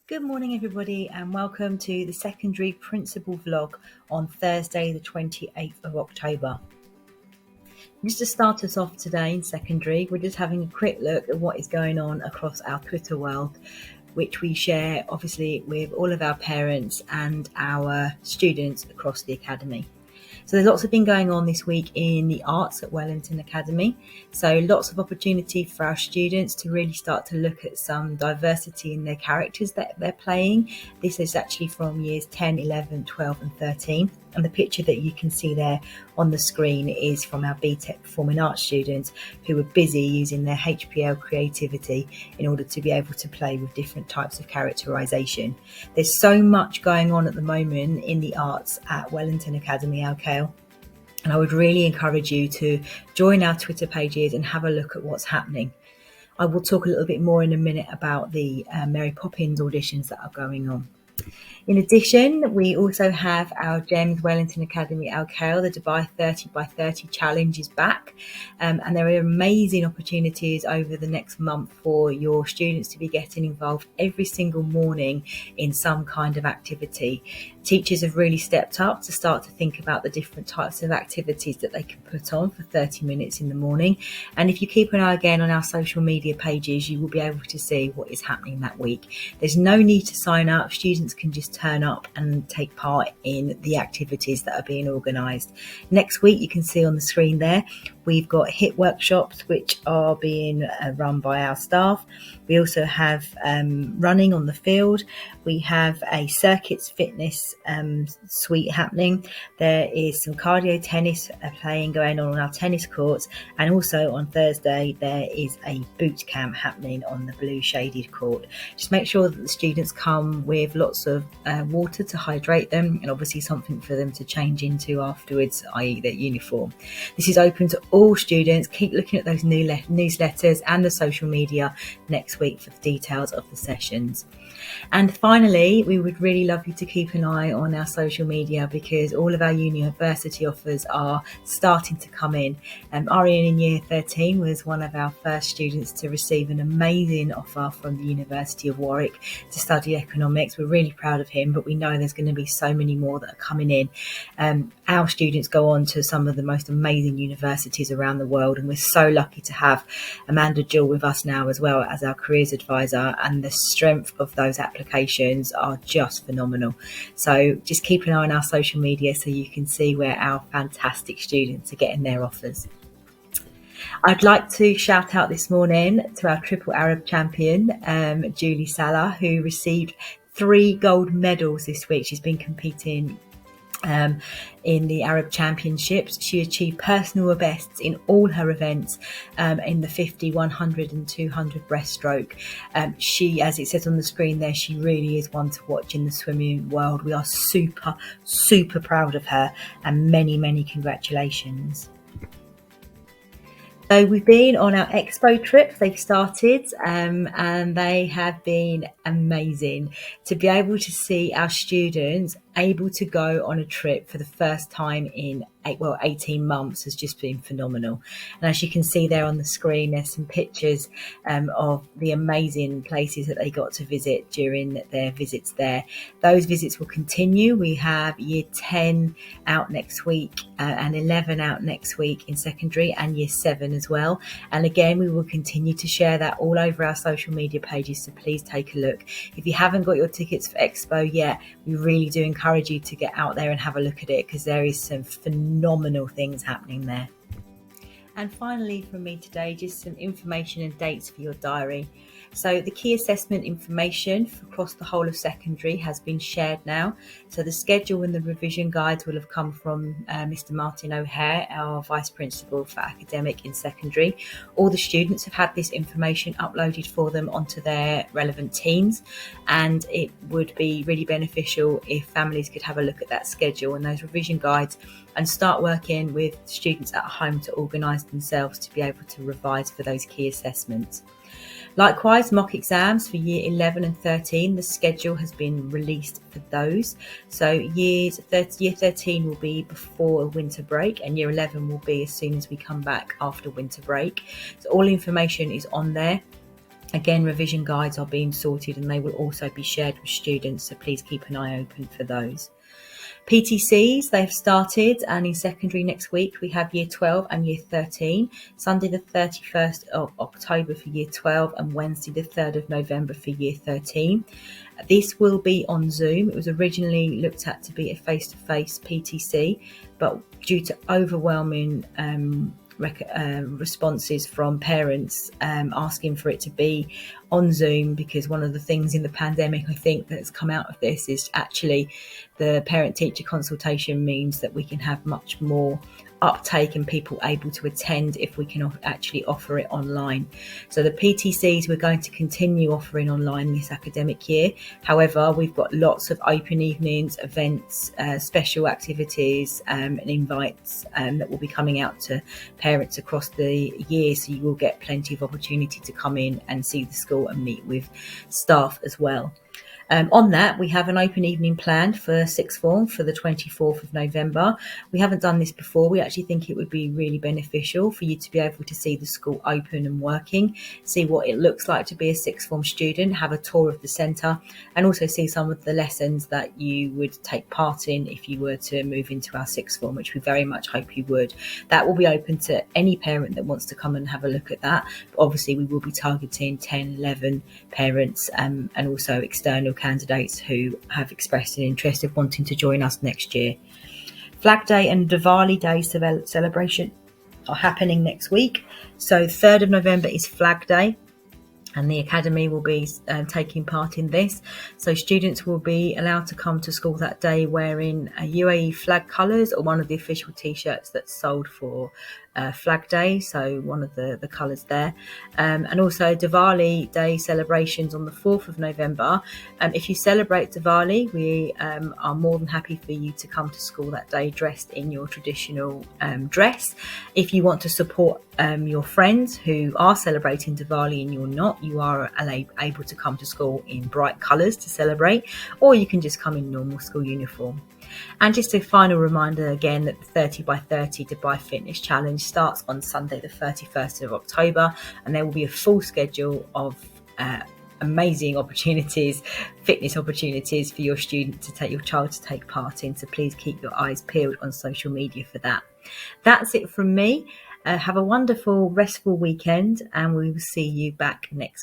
Good morning, everybody, and welcome to the secondary principal vlog on Thursday, the 28th of October. Just to start us off today in secondary, we're just having a quick look at what is going on across our Twitter world, which we share obviously with all of our parents and our students across the academy. So there's lots of been going on this week in the arts at Wellington Academy. So lots of opportunity for our students to really start to look at some diversity in their characters that they're playing. This is actually from years 10, 11, 12 and 13. And the picture that you can see there on the screen is from our BTEC Performing Arts students who were busy using their HPL creativity in order to be able to play with different types of characterisation. There's so much going on at the moment in the arts at Wellington Academy, LKL. And I would really encourage you to join our Twitter pages and have a look at what's happening. I will talk a little bit more in a minute about the Mary Poppins auditions that are going on. In addition, we also have our GEMS Wellington Academy LKL, the Dubai 30 by 30 challenge is back. And there are amazing opportunities over the next month for your students to be getting involved every single morning in some kind of activity. Teachers have really stepped up to start to think about the different types of activities that they can put on for 30 minutes in the morning. And if you keep an eye again on our social media pages, you will be able to see what is happening that week. There's no need to sign up. Students can just turn up and take part in the activities that are being organised. Next week, you can see on the screen there, we've got HIT workshops, which are being run by our staff. We also have running on the field. We have a circuits fitness suite happening. There is some cardio tennis playing going on our tennis courts. And also on Thursday, there is a boot camp happening on the blue shaded court. Just make sure that the students come with lots of water to hydrate them, and obviously something for them to change into afterwards, i.e. their uniform. This is open to all students. Keep looking at those newsletters and the social media next week for the details of the sessions. And finally, we would really love you to keep an eye on our social media, because all of our university offers are starting to come in. Arian in year 13 was one of our first students to receive an amazing offer from the University of Warwick to study economics. We're really proud of him, but we know there's going to be so many more that are coming in. Our students go on to some of the most amazing universities around the world, and we're so lucky to have Amanda Jewell with us now as well as our careers advisor, and the strength of those applications are just phenomenal. So just keep an eye on our social media so you can see where our fantastic students are getting their offers. I'd like to shout out this morning to our triple Arab champion, Julie Salah, who received 3 gold medals this week. She's been competing in the Arab Championships. She achieved personal bests in all her events, in the 50, 100 and 200 breaststroke. She, as it says on the screen there, she really is one to watch in the swimming world. We are super, super proud of her, and many, many congratulations. So we've been on our expo trip. They've started and they have been amazing. To be able to see our students able to go on a trip for the first time in 18 months has just been phenomenal. And as you can see there on the screen, there's some pictures of the amazing places that they got to visit during their visits there. Those visits will continue. We have year 10 out next week and 11 out next week in secondary, and year 7 as well. And again, we will continue to share that all over our social media pages, so please take a look. If you haven't got your tickets for Expo yet, we really do encourage you to get out there and have a look at it, because there is some phenomenal things happening there. And finally from me today, just some information and dates for your diary. So the key assessment information across the whole of secondary has been shared now. So the schedule and the revision guides will have come from Mr. Martin O'Hare, our Vice Principal for Academic in Secondary. All the students have had this information uploaded for them onto their relevant teams, and it would be really beneficial if families could have a look at that schedule and those revision guides and start working with students at home to organise themselves to be able to revise for those key assessments. Likewise, mock exams for year 11 and 13, the schedule has been released for those. So year 13 will be before a winter break, and year 11 will be as soon as we come back after winter break. So all information is on there. Again, revision guides are being sorted and they will also be shared with students, so please keep an eye open for those. PTCs, they've started, and in secondary next week we have Year 12 and Year 13, Sunday the 31st of October for Year 12 and Wednesday the 3rd of November for Year 13. This will be on Zoom. It was originally looked at to be a face-to-face PTC, but due to overwhelming responses from parents asking for it to be on Zoom, because one of the things in the pandemic I think that's come out of this is actually the parent-teacher consultation means that we can have much more uptake and people able to attend if we can actually offer it online. So the PTCs we're going to continue offering online this academic year. However, we've got lots of open evenings, events, special activities and invites that will be coming out to parents across the year, so you will get plenty of opportunity to come in and see the school and meet with staff as well. On that, we have an open evening planned for sixth form for the 24th of November. We haven't done this before. We actually think it would be really beneficial for you to be able to see the school open and working, see what it looks like to be a sixth form student, have a tour of the centre, and also see some of the lessons that you would take part in if you were to move into our sixth form, which we very much hope you would. That will be open to any parent that wants to come and have a look at that. But obviously, we will be targeting 10, 11 parents and also external candidates who have expressed an interest of wanting to join us next year. Flag Day and Diwali Day celebration are happening next week. So 3rd of November is Flag Day, and the Academy will be taking part in this. So students will be allowed to come to school that day wearing UAE flag colours or one of the official t-shirts that's sold for Flag Day, so one of the colours there. And also Diwali Day celebrations on the 4th of November. If you celebrate Diwali, we are more than happy for you to come to school that day dressed in your traditional dress. If you want to support your friends who are celebrating Diwali and you're not, you are able to come to school in bright colours to celebrate, or you can just come in normal school uniform. And just a final reminder again that the 30 by 30 Dubai Fitness Challenge starts on Sunday the 31st of October, and there will be a full schedule of amazing opportunities, fitness opportunities for your child to take part in. So please keep your eyes peeled on social media for that. That's it from me. Have a wonderful, restful weekend, and we will see you back next week.